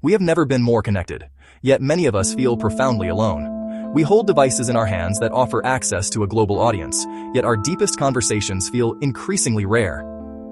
We have never been more connected, yet many of us feel profoundly alone. We hold devices in our hands that offer access to a global audience, yet our deepest conversations feel increasingly rare.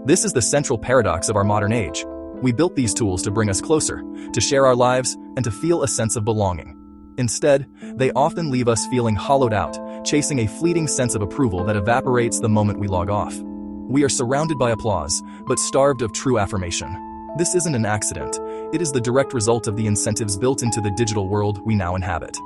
This is the central paradox of our modern age. We built these tools to bring us closer, to share our lives, and to feel a sense of belonging. Instead, they often leave us feeling hollowed out, chasing a fleeting sense of approval that evaporates the moment we log off. We are surrounded by applause, but starved of true affirmation. This isn't an accident. It is the direct result of the incentives built into the digital world we now inhabit.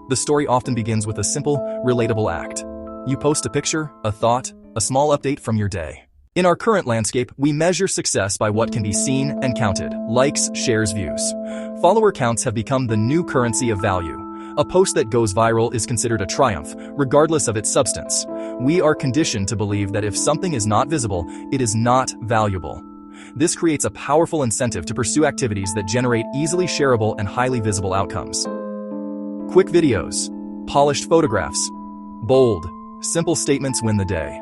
The story often begins with a simple, relatable act. You post a picture, a thought, a small update from your day. In our current landscape, we measure success by what can be seen and counted: likes, shares, views. Follower counts have become the new currency of value. A post that goes viral is considered a triumph, regardless of its substance. We are conditioned to believe that if something is not visible, it is not valuable. This creates a powerful incentive to pursue activities that generate easily shareable and highly visible outcomes. Quick videos, polished photographs, bold, simple statements win the day.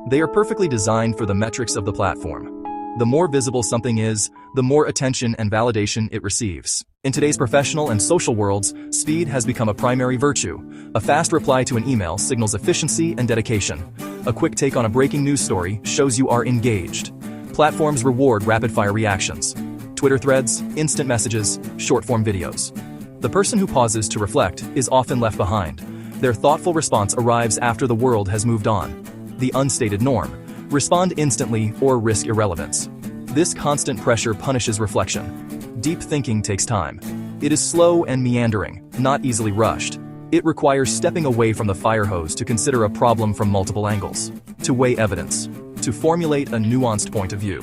They are perfectly designed for the metrics of the platform. The more visible something is, the more attention and validation it receives. In today's professional and social worlds, speed has become a primary virtue. A fast reply to an email signals efficiency and dedication. A quick take on a breaking news story shows you are engaged. Platforms reward rapid-fire reactions. Twitter threads, instant messages, short-form videos. The person who pauses to reflect is often left behind. Their thoughtful response arrives after the world has moved on. The unstated norm: respond instantly or risk irrelevance. This constant pressure punishes reflection. Deep thinking takes time. It is slow and meandering, not easily rushed. It requires stepping away from the fire hose to consider a problem from multiple angles, to weigh evidence, to formulate a nuanced point of view.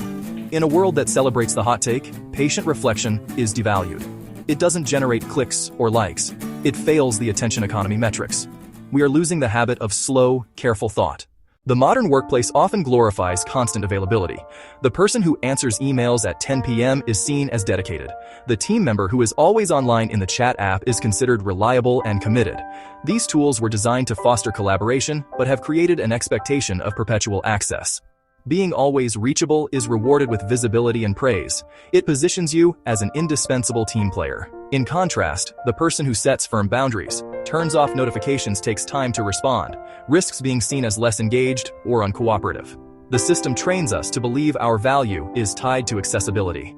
In a world that celebrates the hot take, patient reflection is devalued. It doesn't generate clicks or likes. It fails the attention economy metrics. We are losing the habit of slow, careful thought. The modern workplace often glorifies constant availability. The person who answers emails at 10 p.m. is seen as dedicated. The team member who is always online in the chat app is considered reliable and committed. These tools were designed to foster collaboration, but have created an expectation of perpetual access. Being always reachable is rewarded with visibility and praise. It positions you as an indispensable team player. In contrast, the person who sets firm boundaries, turns off notifications, takes time to respond, risks being seen as less engaged or uncooperative. The system trains us to believe our value is tied to accessibility.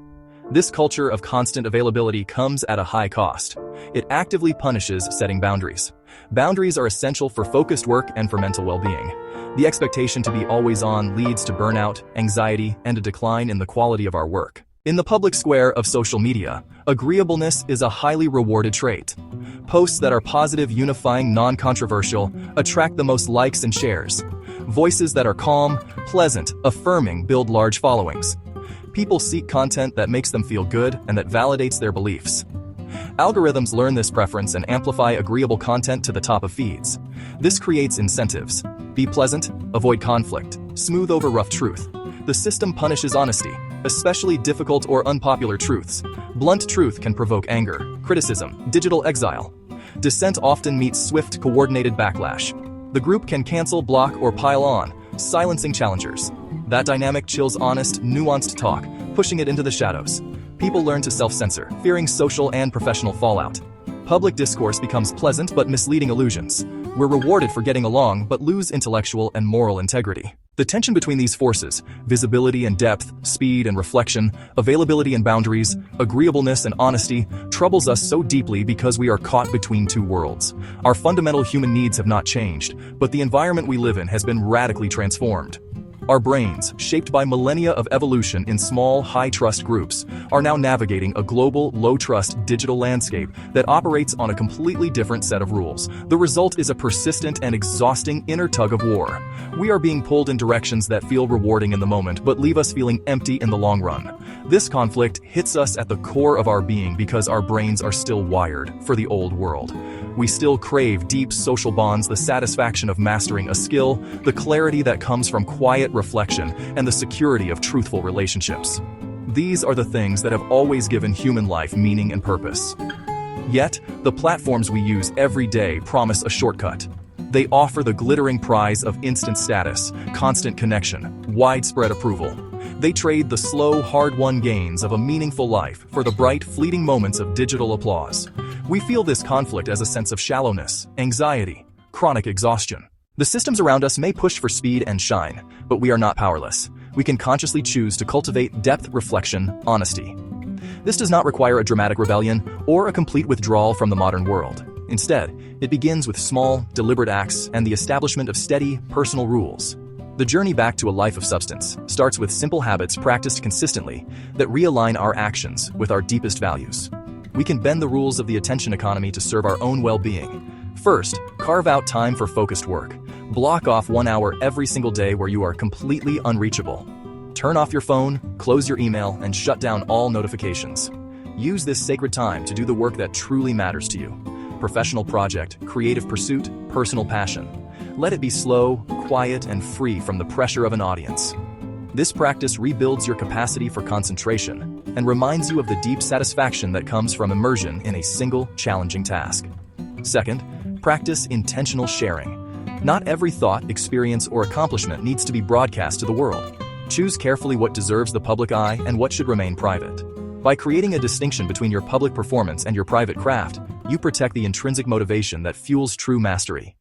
This culture of constant availability comes at a high cost. It actively punishes setting boundaries. Boundaries are essential for focused work and for mental well-being. The expectation to be always on leads to burnout, anxiety, and a decline in the quality of our work. In the public square of social media, agreeableness is a highly rewarded trait. Posts that are positive, unifying, non-controversial attract the most likes and shares. Voices that are calm, pleasant, affirming build large followings. People seek content that makes them feel good and that validates their beliefs. Algorithms learn this preference and amplify agreeable content to the top of feeds. This creates incentives. Be pleasant, avoid conflict, smooth over rough truth. The system punishes honesty, especially difficult or unpopular truths. Blunt truth can provoke anger, criticism, digital exile. Dissent often meets swift, coordinated backlash. The group can cancel, block, or pile on, silencing challengers. That dynamic chills honest, nuanced talk, pushing it into the shadows. People learn to self-censor, fearing social and professional fallout. Public discourse becomes pleasant but misleading illusions. We're rewarded for getting along but lose intellectual and moral integrity. The tension between these forces, visibility and depth, speed and reflection, availability and boundaries, agreeableness and honesty, troubles us so deeply because we are caught between two worlds. Our fundamental human needs have not changed, but the environment we live in has been radically transformed. Our brains, shaped by millennia of evolution in small, high-trust groups, are now navigating a global, low-trust digital landscape that operates on a completely different set of rules. The result is a persistent and exhausting inner tug-of-war. We are being pulled in directions that feel rewarding in the moment but leave us feeling empty in the long run. This conflict hits us at the core of our being because our brains are still wired for the old world. We still crave deep social bonds, the satisfaction of mastering a skill, the clarity that comes from quiet reflection, and the security of truthful relationships. These are the things that have always given human life meaning and purpose. Yet, the platforms we use every day promise a shortcut. They offer the glittering prize of instant status, constant connection, widespread approval. They trade the slow, hard-won gains of a meaningful life for the bright, fleeting moments of digital applause. We feel this conflict as a sense of shallowness, anxiety, chronic exhaustion. The systems around us may push for speed and shine, but we are not powerless. We can consciously choose to cultivate depth, reflection, honesty. This does not require a dramatic rebellion or a complete withdrawal from the modern world. Instead, it begins with small, deliberate acts and the establishment of steady, personal rules. The journey back to a life of substance starts with simple habits practiced consistently that realign our actions with our deepest values. We can bend the rules of the attention economy to serve our own well-being. First, carve out time for focused work. Block off 1 hour every single day where you are completely unreachable. Turn off your phone, close your email, and shut down all notifications. Use this sacred time to do the work that truly matters to you. Professional project, creative pursuit, personal passion. Let it be slow, quiet, and free from the pressure of an audience. This practice rebuilds your capacity for concentration and reminds you of the deep satisfaction that comes from immersion in a single, challenging task. Second, practice intentional sharing. Not every thought, experience, or accomplishment needs to be broadcast to the world. Choose carefully what deserves the public eye and what should remain private. By creating a distinction between your public performance and your private craft, you protect the intrinsic motivation that fuels true mastery.